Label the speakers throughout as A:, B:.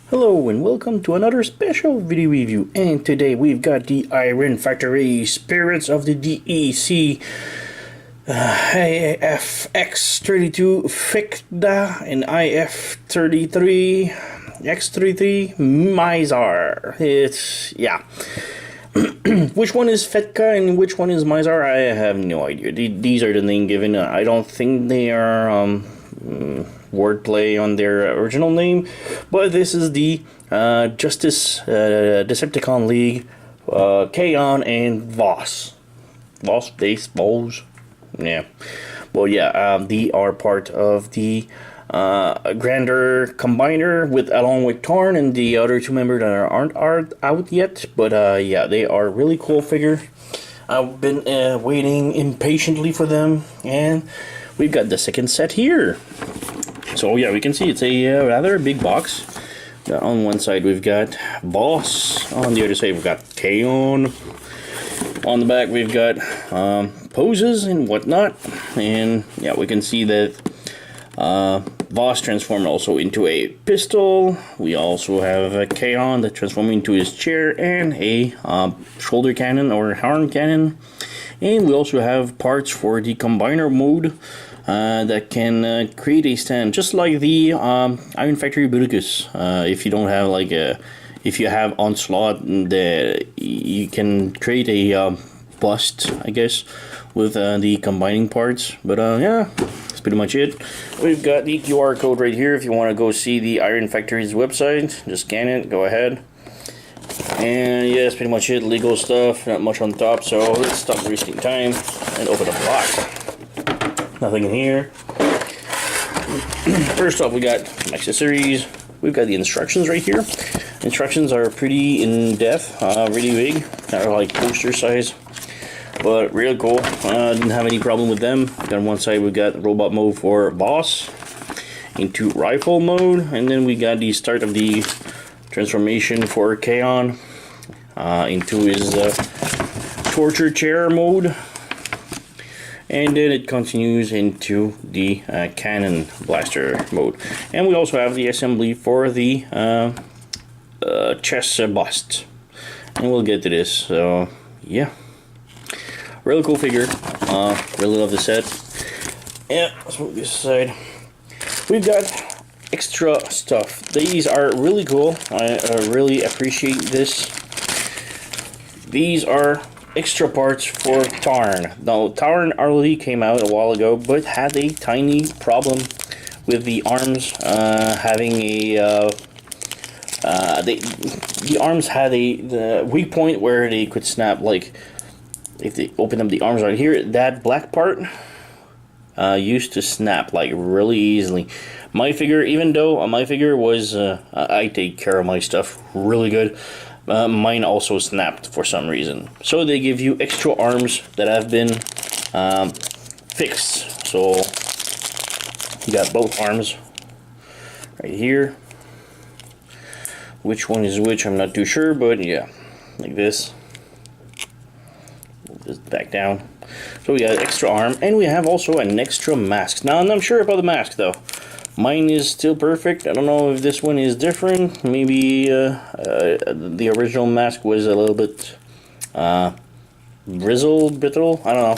A: Hello and welcome to another special video review, and today we've got the Iron Factory Spirits of the D.E.C. IFX32 Phecda and IF33 X33 Mizar. Which one is Phecda and which one is Mizar? I have no idea. These are the name given. I don't think they are wordplay on their original name, but this is the Justice Decepticon League, Kaon and Voss, base balls. Yeah, well, yeah, they are part of the Grander Combiner along with Tarn and the other two members that aren't out yet. But yeah, they are really cool figure. I've been waiting impatiently for them, and we've got the second set here. So yeah, we can see it's a rather big box. On one side we've got Boss, on the other side we've got Kaon. On the back we've got poses and whatnot, and yeah, we can see that Boss transformed also into a pistol. We also have a Kaon that transformed into his chair and a shoulder cannon or arm cannon. And we also have parts for the combiner mode that can create a stand, just like the Iron Factory Budicus. If you don't have if you have Onslaught, you can create a bust, I guess, with the combining parts. But yeah, that's pretty much it. We've got the QR code right here if you want to go see the Iron Factory's website. Just scan it, go ahead. And yeah, that's pretty much it. Legal stuff, not much on top, so let's stop wasting time and open up the box. Nothing in here. First off, we got some accessories. We've got the instructions right here. Instructions are pretty in-depth, really big, not like poster size, but real cool. Didn't have any problem with them. On one side we got robot mode for Boss, into rifle mode, and then we got the start of the transformation for Kaon into his torture chair mode, and then it continues into the cannon blaster mode. And we also have the assembly for the chest bust, and we'll get to this. So yeah, really cool figure. Really love the set. Yeah, let's move this aside. We've got extra stuff. These are really cool. I really appreciate this. These are extra parts for Tarn. Now, Tarn already came out a while ago, but had a tiny problem with the arms having a the arms had the weak point where they could snap. Like if they open up the arms right here, that black part used to snap like really easily. My figure, even though my figure was, I take care of my stuff really good, mine also snapped for some reason. So they give you extra arms that have been fixed. So you got both arms right here. Which one is which, I'm not too sure, but yeah, like this. Move this back down. So we got an extra arm, and we have also an extra mask. Now, I'm not sure about the mask though. Mine is still perfect. I don't know if this one is different. Maybe the original mask was a little bit brittle. I don't know.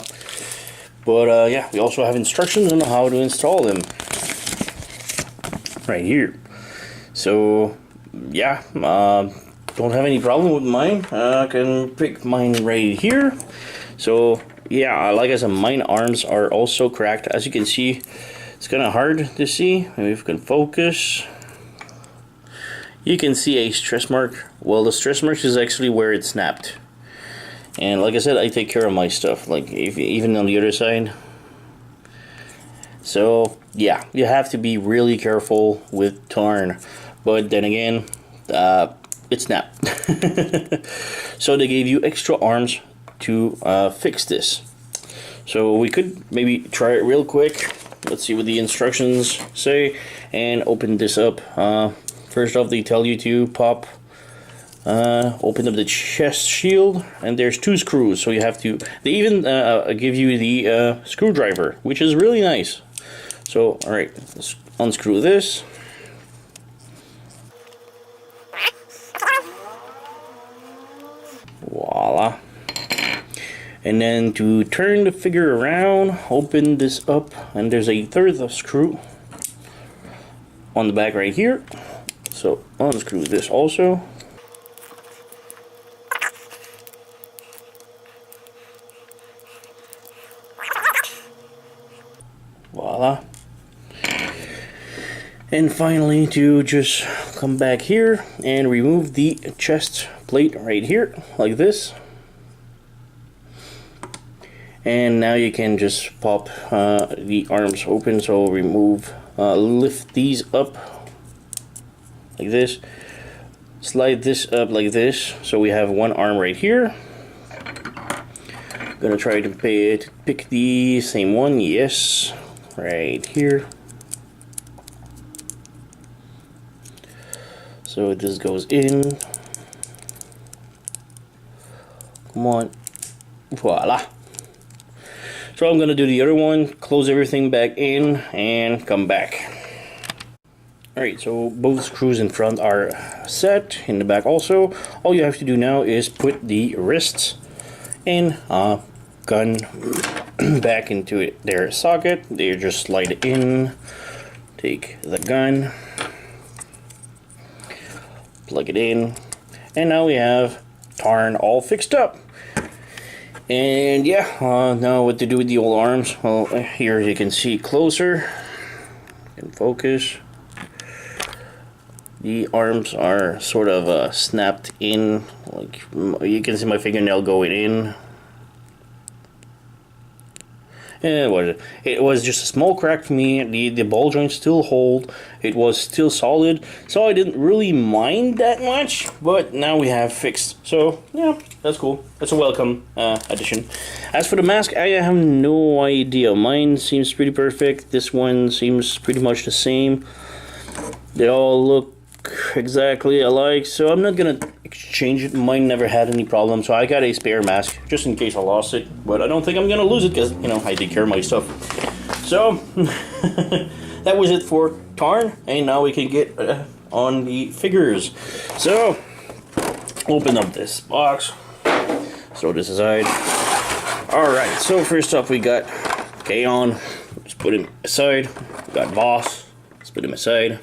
A: But yeah, we also have instructions on how to install them right here. So yeah, don't have any problem with mine. I can pick mine right here. So yeah, like I said, mine arms are also cracked. As you can see, it's kind of hard to see. Maybe if we can focus, you can see a stress mark. Well, the stress mark is actually where it snapped. And like I said, I take care of my stuff, like even on the other side. So yeah, you have to be really careful with Tarn. But then again, it snapped. So they gave you extra arms to fix this. So we could maybe try it real quick. Let's see what the instructions say and open this up. First off, they tell you to pop, open up the chest shield, and there's 2 screws. So you have to, they even give you the screwdriver, which is really nice. So alright, let's unscrew this. And then to turn the figure around, open this up, and there's a third screw on the back right here. So unscrew this also. Voila. And finally, to just come back here and remove the chest plate right here, like this. And now you can just pop the arms open, so remove, lift these up like this, slide this up like this, so we have one arm right here. Gonna try to pick the same one, yes, right here. So this goes in. Come on. Voila. So I'm gonna do the other one, close everything back in, and come back. Alright, so both screws in front are set, in the back also. All you have to do now is put the wrists and gun back into their socket. They just slide it in, take the gun, plug it in, and now we have Tarn all fixed up. And yeah, now what to do with the old arms? Well, here you can see closer, you can focus. The arms are sort of snapped in, like you can see my fingernail going in. And it was just a small crack for me. The ball joints still hold. It was still solid, so I didn't really mind that much. But now we have fixed, so yeah, that's cool. That's a welcome addition. As for the mask, I have no idea. Mine seems pretty perfect. This one seems pretty much the same. They all look exactly alike, so I'm not gonna exchange it. Mine never had any problems, so I got a spare mask just in case I lost it, but I don't think I'm gonna lose it because, you know, I take care of my stuff. So that was it for Tarn, and now we can get on the figures. So open up this box, throw this aside. Alright, so first up we got K-On, just put him aside. We got Boss, let's put him aside.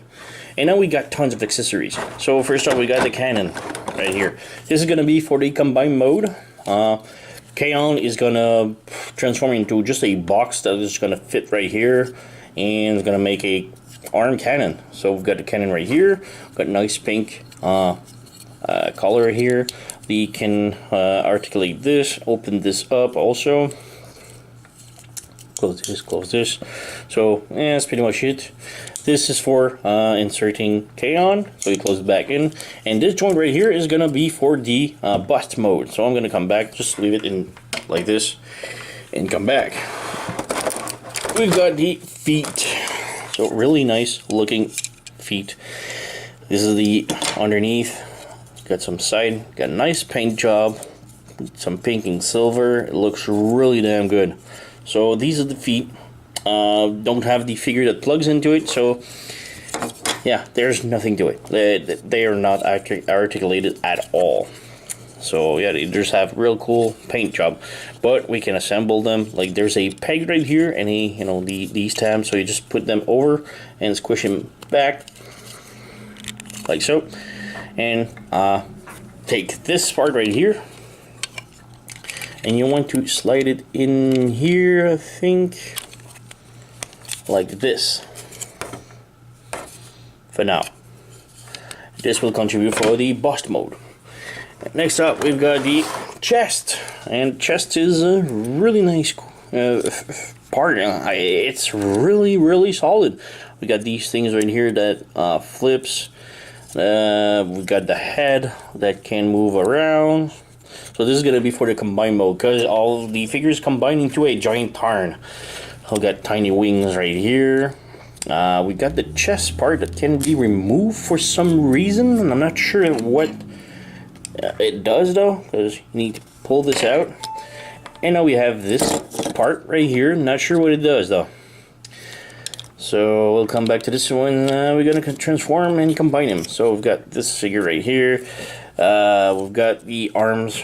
A: And now we got tons of accessories. So first off, we got the cannon right here. This is gonna be for the combined mode. K-On is gonna transform into just a box that is gonna fit right here, and it's gonna make a arm cannon. So we've got the cannon right here. We've got nice pink color here. We can articulate this, open this up also. Close this. So yeah, that's pretty much it. This is for inserting K-On, so you close it back in. And this joint right here is gonna be for the bust mode. So I'm gonna come back, just leave it in like this, and come back. We've got the feet. So really nice looking feet. This is the underneath. Got some side, got a nice paint job, some pink and silver. It looks really damn good. So these are the feet. Don't have the figure that plugs into it, so yeah, there's nothing to it. They are not articulated at all. So yeah, they just have real cool paint job, but we can assemble them. Like there's a peg right here and a, you know, these tabs, so you just put them over and squish them back like so, and take this part right here, and you want to slide it in here, I think, like this. For now, this will contribute for the bust mode. Next up, we've got the chest, and chest is a really nice part. It's really solid. We got these things right here that flips. We got the head that can move around. So this is gonna be for the combined mode, because all the figures combine into a giant Tarn. We got tiny wings right here. We got the chest part that can be removed for some reason, and I'm not sure what it does though, because you need to pull this out. And now we have this part right here. Not sure what it does though. So we'll come back to this one. We're gonna transform and combine them. So we've got this figure right here. We've got the arms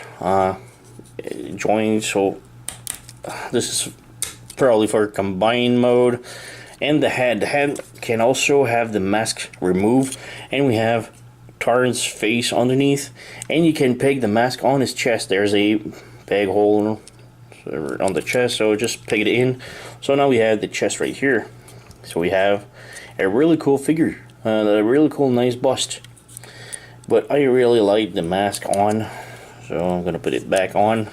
A: joined, so this is probably for combined mode. And the head can also have the mask removed, and we have Taran's face underneath, and you can peg the mask on his chest. There's a peg hole on the chest, so just peg it in. So now we have the chest right here. So we have a really cool figure, a really cool nice bust. But I really like the mask on, so I'm gonna put it back on.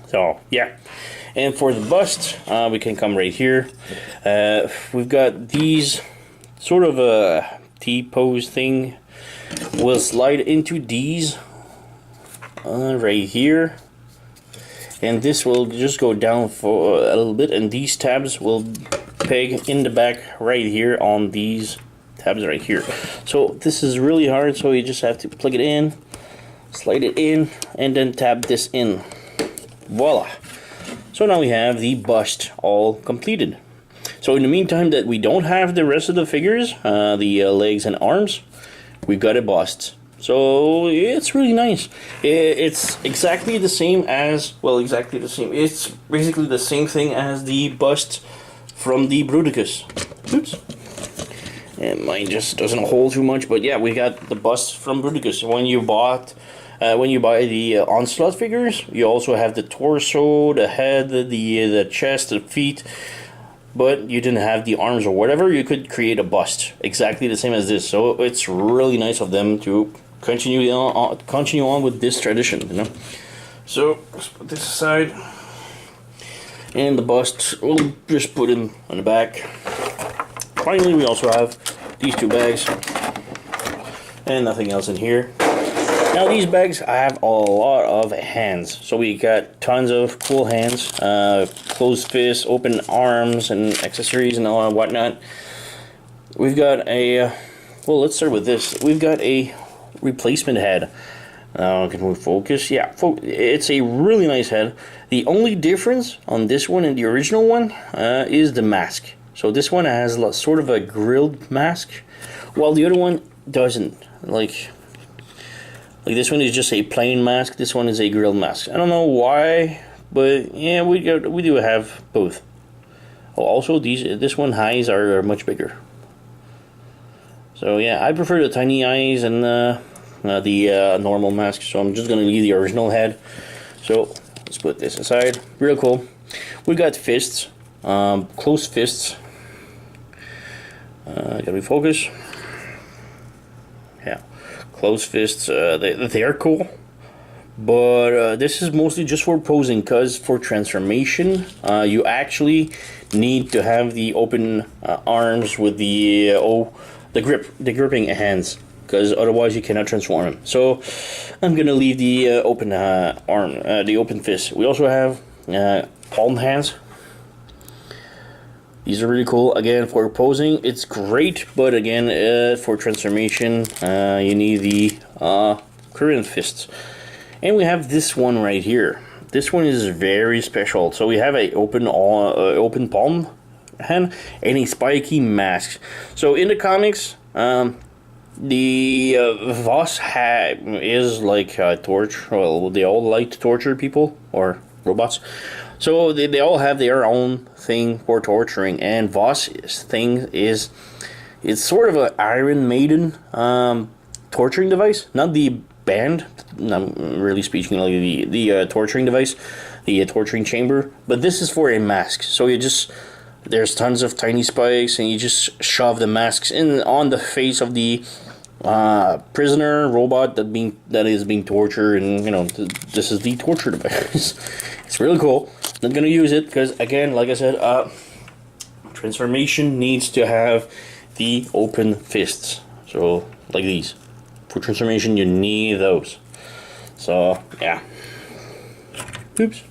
A: So yeah. And for the bust, we can come right here. We've got these sort of a T-pose thing. We'll slide into these right here. And this will just go down for a little bit. And these tabs will peg in the back right here on these tabs right here. So this is really hard, so you just have to plug it in, slide it in, and then tab this in. Voila! So now we have the bust all completed. So in the meantime that we don't have the rest of the figures, the legs and arms, we've got a bust. So it's really nice. It's exactly the same as, well, exactly the same. It's basically the same thing as the bust from the Bruticus. Oops. And mine just doesn't hold too much, but yeah, we got the bust from Bruticus. When you buy the Onslaught figures, you also have the torso, the head, the chest, the feet, but you didn't have the arms or whatever. You could create a bust exactly the same as this. So it's really nice of them to continue on with this tradition, you know. So let's put this aside, and the bust we'll just put in on the back. Finally, we also have these two bags, and nothing else in here. Now these bags have a lot of hands, so we got tons of cool hands, closed fists, open arms, and accessories and all whatnot. We've got a, well, let's start with this. We've got a replacement head. Can we focus? Yeah, it's a really nice head. The only difference on this one and the original one is the mask. So this one has sort of a grilled mask, while the other one doesn't. Like this one is just a plain mask. This one is a grilled mask. I don't know why, but yeah, we do have both. Oh, also this one eyes are much bigger. So yeah, I prefer the tiny eyes and the normal mask. So I'm just gonna leave the original head. So let's put this aside. Real cool. We got fists, closed fists. Gotta be focused. Yeah. Closed fists, they are cool, but this is mostly just for posing, because for transformation you actually need to have the open arms with the gripping hands, because otherwise you cannot transform them. So I'm gonna leave the open arm, the open fist. We also have palm hands. These are really cool. Again, for posing, it's great, but again, for transformation, you need the current fists. And we have this one right here. This one is very special. So we have a open palm hand and a spiky mask. So in the comics, the Voss is like a torch. Well, they all like to torture people or robots. So they all have their own thing for torturing, and Voss's thing is, it's sort of an Iron Maiden torturing device, not the band. I'm really speaking like the torturing device, the torturing chamber. But this is for a mask. So there's tons of tiny spikes, and you just shove the masks in on the face of the prisoner robot that is being tortured, and you know, this is the torture device. It's really cool. Not gonna use it because, again, like I said, transformation needs to have the open fists. So like these, for transformation you need those. So yeah. Oops.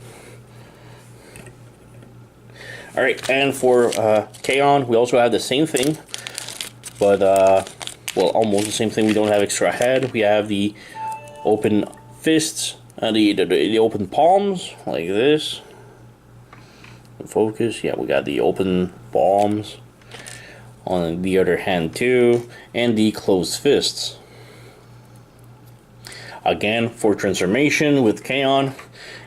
A: All right, and for K-On, we also have the same thing, but well, almost the same thing. We don't have extra head. We have the open fists, the open palms like this. Focus. Yeah, we got the open palms on the other hand too, and the closed fists. Again, for transformation with K-On,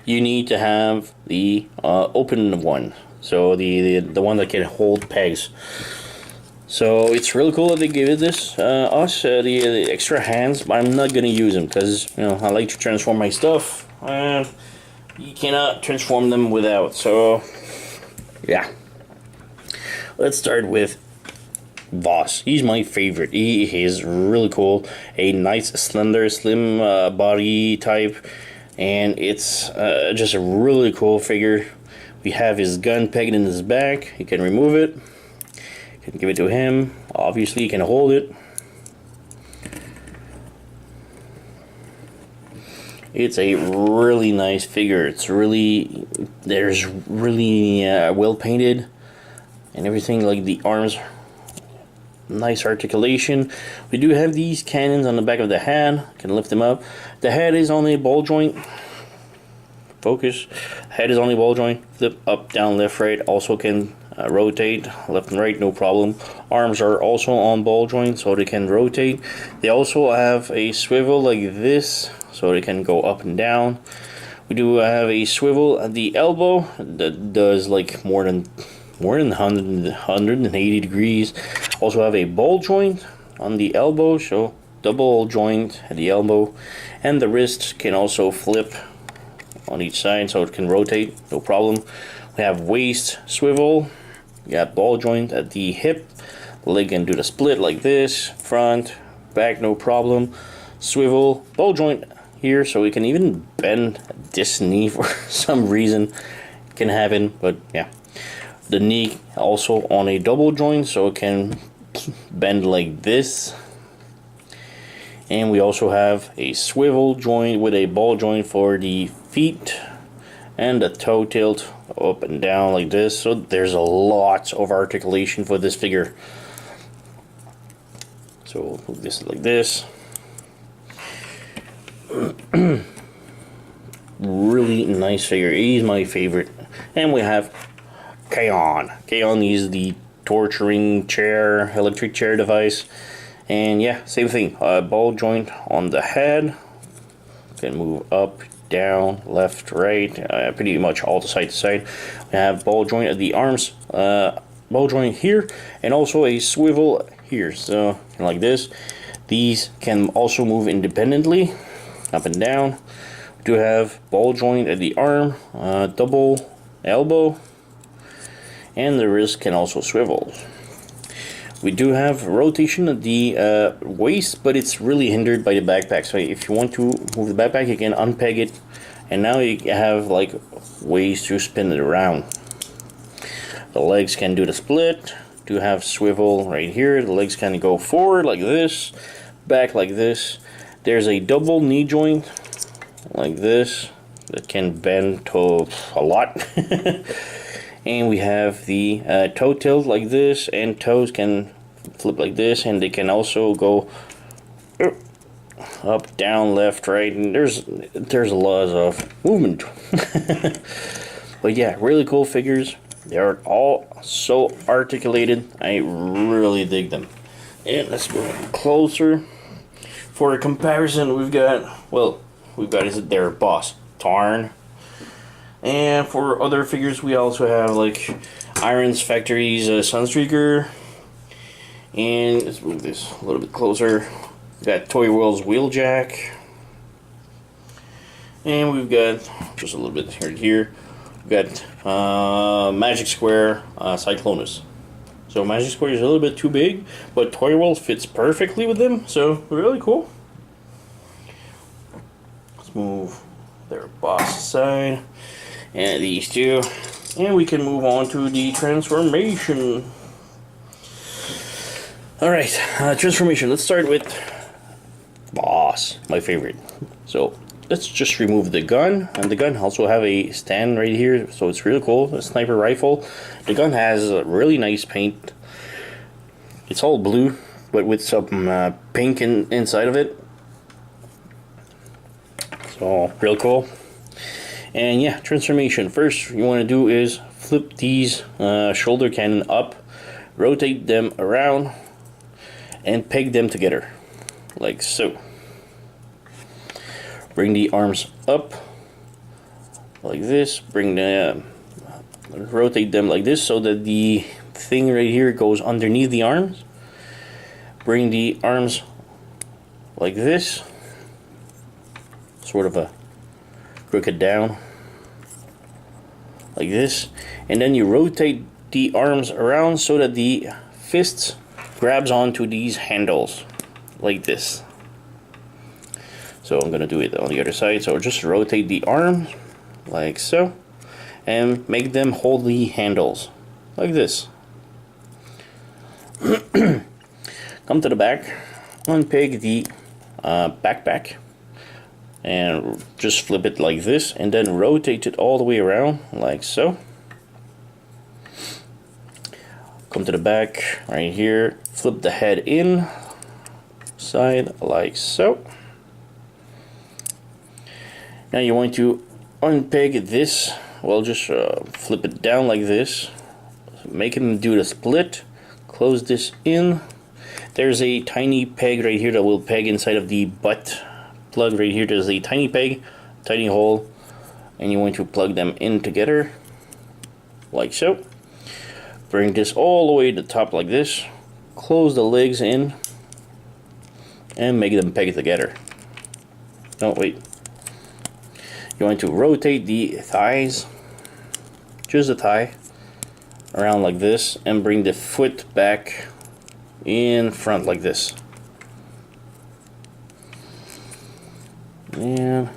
A: you need to have the open one, so the one that can hold pegs. So it's really cool that they gave it this the extra hands, but I'm not gonna use them because, you know, I like to transform my stuff, and you cannot transform them without. So yeah, let's start with Voss. He's my favorite. He is really cool. A nice, slender, slim body type, and it's just a really cool figure. We have his gun pegged in his back. You can remove it. You can give it to him. Obviously, you can hold it. It's a really nice figure. It's really, there's really well painted and everything. Like the arms, nice articulation. We do have these cannons on the back of the head. Can lift them up. The head is on a ball joint. Focus. Head is on a ball joint. Flip up, down, left, right. Also can rotate left and right, no problem. Arms are also on ball joints, so they can rotate. They also have a swivel like this, so they can go up and down. We do have a swivel at the elbow that does like more than 180 degrees. Also have a ball joint on the elbow, so double joint at the elbow, and the wrist can also flip on each side, so it can rotate, no problem. We have waist swivel. You got ball joint at the hip. The leg can do the split like this, front, back, no problem. Swivel, ball joint here, so we can even bend this knee for some reason. It can happen, but yeah. The knee also on a double joint, so it can bend like this. And we also have a swivel joint with a ball joint for the feet, and the toe tilt up and down like this. So there's a lot of articulation for this figure. So we'll move this like this. Really nice figure. He's my favorite. And we have Kaon. Kaon is the torturing chair, electric chair device. And yeah, same thing. Ball joint on the head. Can move up, down, left, right, pretty much all the side to side. We have ball joint at the arms, ball joint here, and also a swivel here. So like this. These can also move independently, up and down. We do have ball joint at the arm, double elbow, and the wrist can also swivel. We do have rotation at the waist, but it's really hindered by the backpack. So if you want to move the backpack, you can unpeg it, and now you have like ways to spin it around. The legs can do the split. Do have swivel right here. The legs can go forward like this, back like this. There's a double knee joint like this that can bend to a lot. And we have the toe tilt like this, and toes can flip like this, and they can also go up, down, left, right, and there's a lot of movement. But yeah, really cool figures. They are all so articulated. I really dig them. And let's move closer. For a comparison, we've got is their boss, Tarn. And for other figures, we also have like Iron's Factory's Sunstreaker. And let's move this a little bit closer. We've got Toy World's Wheeljack. And we've got, just a little bit here, we've got Magic Square Cyclonus. So Magic Square is a little bit too big, but Toy World fits perfectly with them, so really cool. Let's move their boss aside. And these two. And we can move on to the transformation. Alright, transformation. Let's start with boss, my favorite. So let's just remove the gun. And the gun also have a stand right here, so it's really cool. A sniper rifle. The gun has a really nice paint. It's all blue, but with some pink inside of it. So, real cool. And yeah, transformation. First you want to do is flip these shoulder cannon up, rotate them around, and peg them together, like so. Bring the arms up, like this. Bring the rotate them like this so that the thing right here goes underneath the arms. Bring the arms like this, sort of a crooked down like this, and then you rotate the arms around so that the fists grabs onto these handles like this. So I'm gonna do it on the other side. So just rotate the arms like so and make them hold the handles like this. Come to the back, unpeg the backpack and just flip it like this, and then rotate it all the way around like so. Come to the back right here, flip the head in side like so. Now you want to unpeg this, well, just flip it down like this, make him do the split, close this in. There's a tiny peg right here that will peg inside of the butt plug right here. There's a tiny peg, tiny hole, and you want to plug them in together like so. Bring this all the way to the top like this, close the legs in and make them peg together. No, wait. You want to rotate the thighs, just the thigh, around like this, and bring the foot back in front like this. And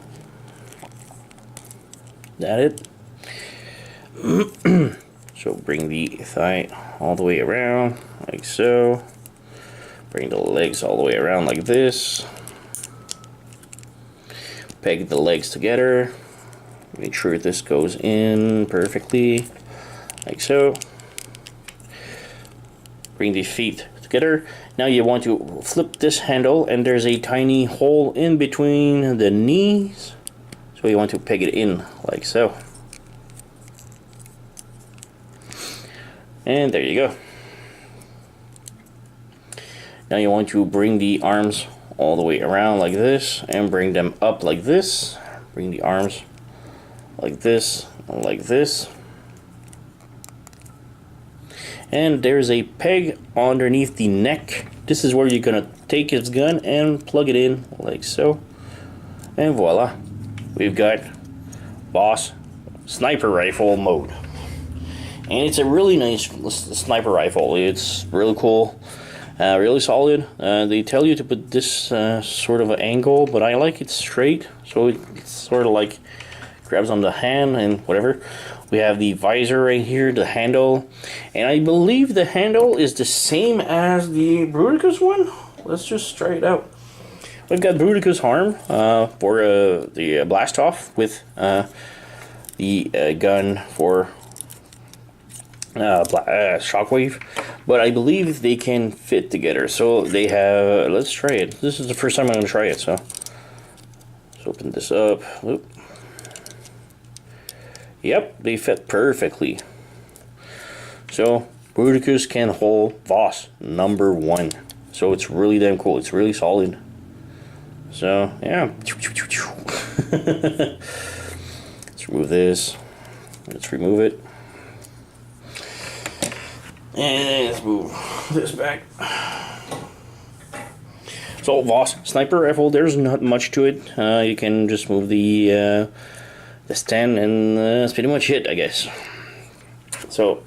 A: that it. So bring the thigh all the way around like so. Bring the legs all the way around like this. Peg the legs together. Make sure this goes in perfectly like so. Bring the feet together. Now you want to flip this handle, and there's a tiny hole in between the knees, so you want to peg it in like so. And there you go. Now you want to bring the arms all the way around like this and bring them up like this. Bring the arms like this and like this. And there's a peg underneath the neck. This is where you're gonna take his gun and plug it in like so. And voila, we've got Boss sniper rifle mode. And it's a really nice sniper rifle. It's really cool, really solid. They tell you to put this sort of an angle, but I like it straight, so it's sort of like grabs on the hand and whatever. We have the visor right here, the handle, and I believe the handle is the same as the Bruticus one. Let's just try it out. We've got Bruticus arm for the blast off with the gun for shockwave, but I believe they can fit together. So they have. Let's try it. This is the first time I'm gonna try it. So let's open this up. Oop. Yep, they fit perfectly. So Bruticus can hold Voss #1. So it's really damn cool. It's really solid. So yeah. Let's remove this. Let's remove it. And let's move this back. So Voss sniper rifle, there's not much to it. You can just move the stand, and that's pretty much it, I guess. So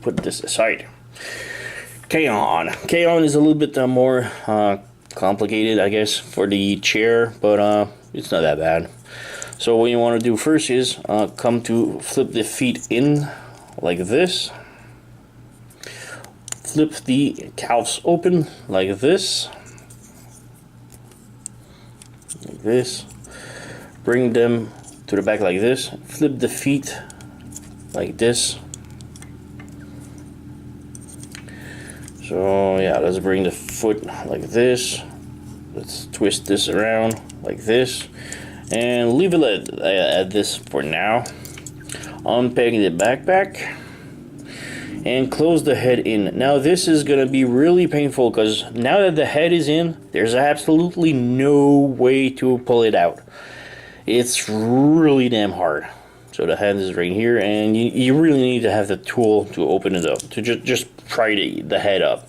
A: put this aside. K-On is a little bit more complicated, I guess, for the chair, but it's not that bad. So what you want to do first is come to flip the feet in like this. Flip the calves open like this. Like this. Bring them to the back like this. Flip the feet like this. So yeah, let's bring the foot like this. Let's twist this around like this and leave it at this for now. Unpeg the backpack and close the head in. Now this is gonna be really painful because now that the head is in, there's absolutely no way to pull it out. It's really damn hard. So the head is right here, and you really need to have the tool to open it up, to just pry the head up.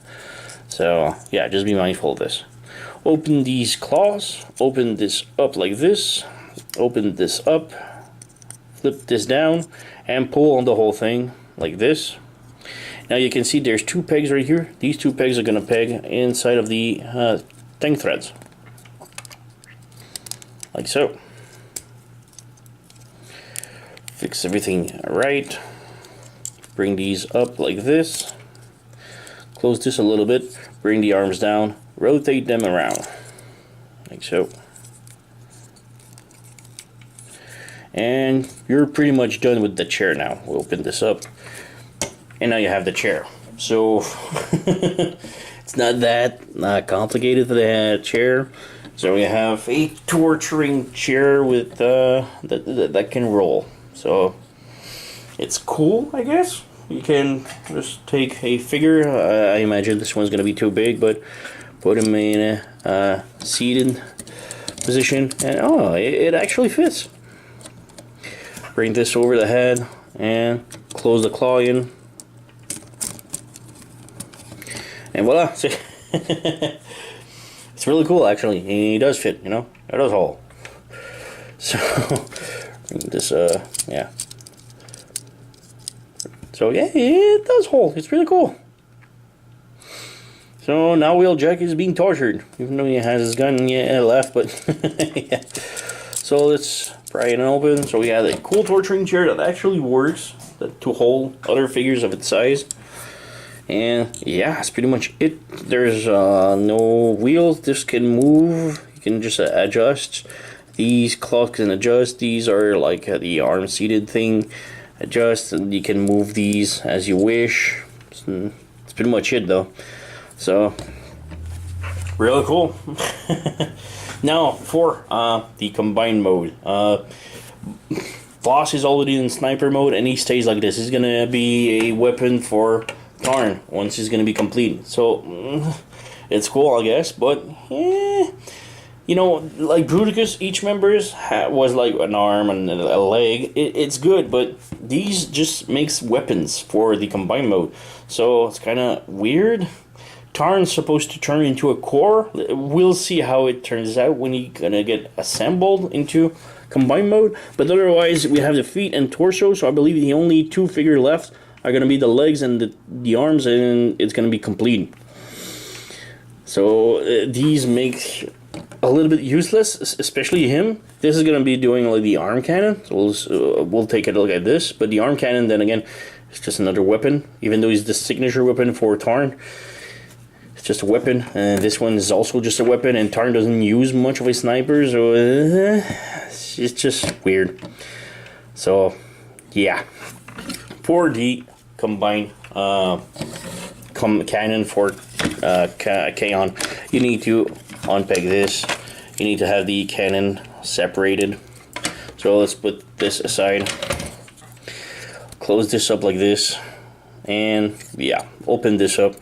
A: So yeah, just be mindful of this. Open these claws, open this up like this, open this up, flip this down, and pull on the whole thing like this. Now you can see there's two pegs right here. These two pegs are going to peg inside of the tank threads, like so. Fix everything right. Bring these up like this. Close this a little bit. Bring the arms down. Rotate them around, like so. And you're pretty much done with the chair now. We'll open this up. And now you have the chair. So it's not that complicated for the chair. So we have a torturing chair with that can roll. So it's cool, I guess. You can just take a figure. I imagine this one's gonna be too big, but put him in a seated position, and oh, it actually fits. Bring this over the head and close the claw in. And voila! It's really cool, actually. He does fit, you know. It does hold. So bring this, yeah. So yeah, it does hold. It's really cool. So now Wheeljack is being tortured, even though he has his gun left. But yeah. So let's pry it open. So we have a cool torturing chair that actually works to hold other figures of its size. And yeah, that's pretty much it. There's no wheels. This can move. You can just adjust. These claws can adjust. These are like the arm seated thing. Adjust, and you can move these as you wish. It's pretty much it though. So really cool. Now for the combined mode. Boss is already in sniper mode, and he stays like this. He's gonna be a weapon for Tarn once he's gonna be complete. So it's cool, I guess, but you know, like Bruticus, each member's was like an arm and a leg. It's good, but these just makes weapons for the combined mode. So it's kind of weird. Tarn's supposed to turn into a core. We'll see how it turns out when he's gonna get assembled into combined mode. But otherwise, we have the feet and torso. So I believe the only two figures left are gonna be the legs and the arms, and it's gonna be complete. So these make a little bit useless, especially him. This is gonna be doing like the arm cannon. So we'll take a look at this. But the arm cannon, then again, it's just another weapon. Even though he's the signature weapon for Tarn, it's just a weapon. And this one is also just a weapon. And Tarn doesn't use much of a sniper, so it's just weird. So yeah, for the combined cannon for Kaon, you need to unpeg this. You need to have the cannon separated. So let's put this aside. Close this up like this. And yeah, open this up.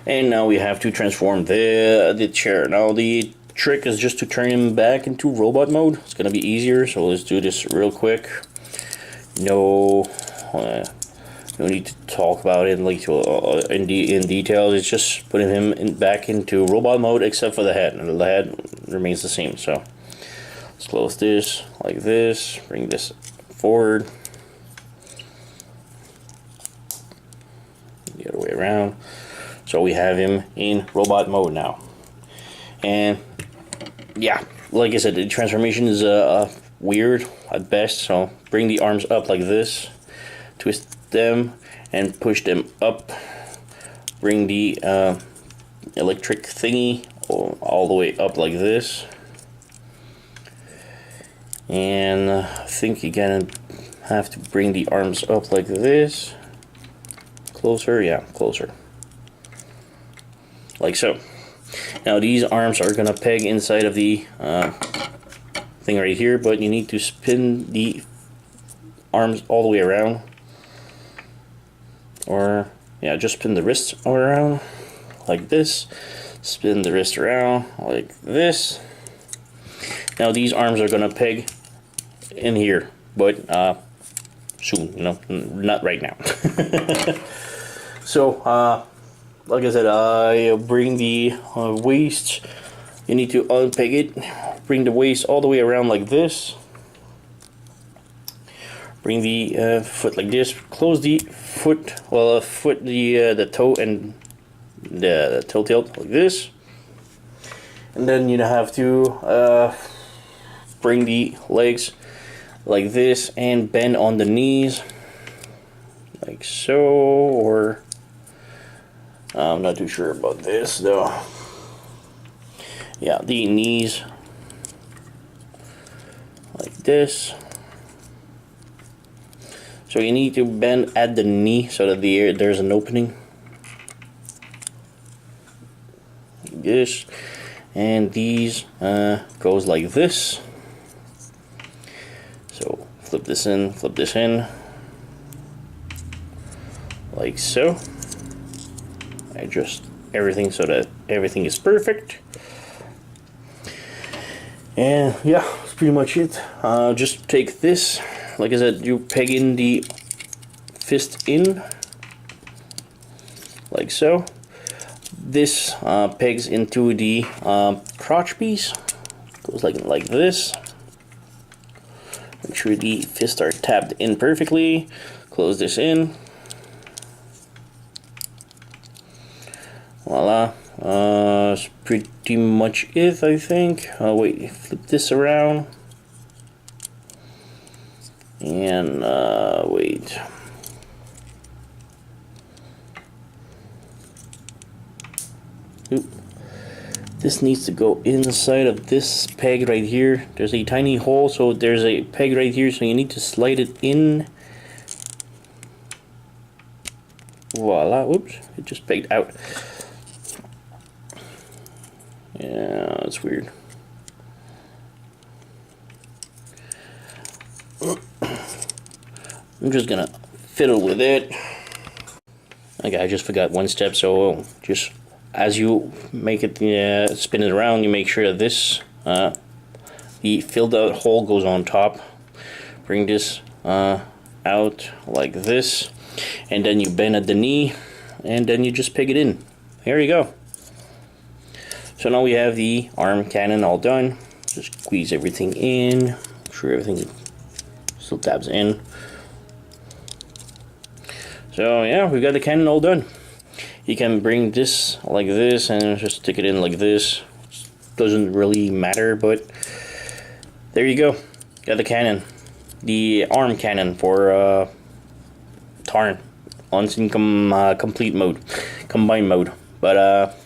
A: And now we have to transform the chair. Now the trick is just to turn him back into robot mode. It's gonna be easier, so let's do this real quick. No need to talk about it like in details. It's just putting him back into robot mode, except for the head, and the head remains the same. So let's close this like this. Bring this forward. The other way around. So we have him in robot mode now. And yeah, like I said, the transformation is weird at best. So bring the arms up like this. Twist them and push them up. Bring the electric thingy all the way up like this. And I think you're gonna have to bring the arms up like this. Closer, yeah, closer. Like so. Now these arms are gonna peg inside of the thing right here, but you need to spin the arms all the way around. Or yeah, just spin the wrists around like this. Spin the wrist around like this. Now these arms are gonna peg in here, but soon, you know, not right now. So, like I said, I bring the waist. You need to unpeg it. Bring the waist all the way around like this. Bring the foot like this. Close the foot. Well, the toe and the toe tilt like this. And then you have to bring the legs like this and bend on the knees like so, or I'm not too sure about this though. Yeah, the knees like this. So you need to bend at the knee so that there's an opening like this. And these goes like this. So flip this in, like so. Adjust everything so that everything is perfect. And yeah, that's pretty much it. Just take this, like I said, you peg in the fist in, like so. This pegs into the crotch piece. Goes like this. Make sure the fists are tapped in perfectly. Close this in. Voila. That's pretty much it, I think. Wait, flip this around. And wait. Oop. This needs to go inside of this peg right here. There's a tiny hole, so there's a peg right here, so you need to slide it in. Voila. Whoops, it just pegged out. Yeah, that's weird. I'm just gonna fiddle with it. Okay, I just forgot one step, so just as you make it, spin it around, you make sure that this, the filled out hole goes on top. Bring this out like this, and then you bend at the knee, and then you just peg it in. There you go. So now we have the arm cannon all done. Just squeeze everything in, make sure everything still tabs in. So yeah, we've got the cannon all done. You can bring this like this and just stick it in like this. Doesn't really matter, but there you go. Got the cannon, the arm cannon for Tarn on complete mode, combined mode. But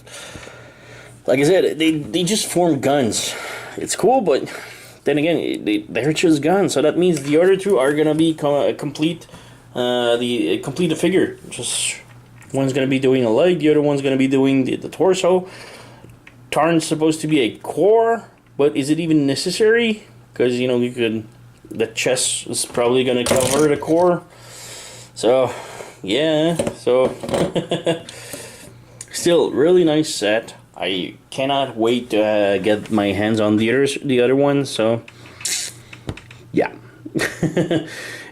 A: like I said, they just form guns. It's cool, but then again, they're just guns. So that means the other two are gonna be complete. Complete the figure. Just one's gonna be doing a leg, the other one's gonna be doing the torso. Tarn's supposed to be a core, but is it even necessary? Because you know the chest is probably gonna cover the core. So yeah, so still really nice set. I cannot wait to get my hands on the other one. So yeah.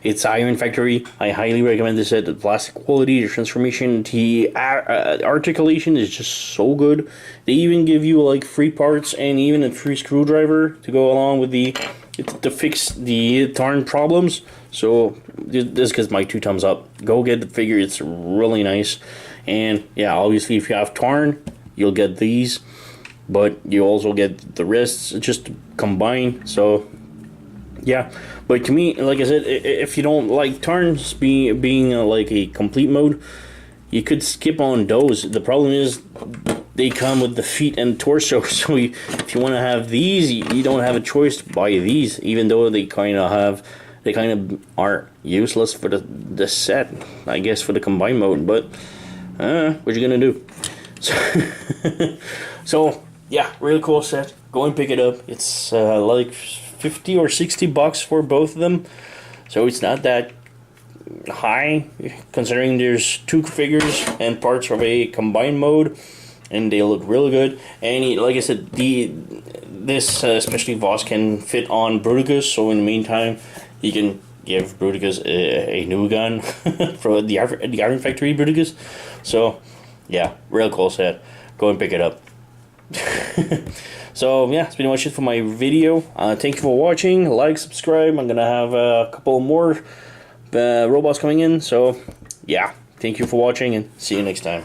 A: It's Iron Factory. I highly recommend this set. The plastic quality, the transformation, the articulation is just so good. They even give you like free parts and even a free screwdriver to go along with to fix the Tarn problems. So this gets my 2 thumbs up. Go get the figure. It's really nice. And yeah, obviously if you have Tarn, you'll get these, but you also get the wrists just combined. So yeah, but to me, like I said, if you don't like Tarns being like a complete mode, you could skip on those. The problem is they come with the feet and torso, so if you want to have these, you don't have a choice to buy these, even though they kind of are useless for the set, I guess, for the combined mode. But what you gonna do? So yeah, really cool set. Go and pick it up. It's like 50 or 60 bucks for both of them, so it's not that high considering there's 2 figures and parts of a combined mode, and they look really good. And like I said, this especially Voss can fit on Bruticus, so in the meantime you can give Bruticus a new gun from the Iron Factory Bruticus. So, yeah, real cool set. Go and pick it up. So, yeah, it's pretty much it for my video. Thank you for watching. Like, subscribe. I'm gonna have a couple more robots coming in. So, yeah, thank you for watching and see you next time.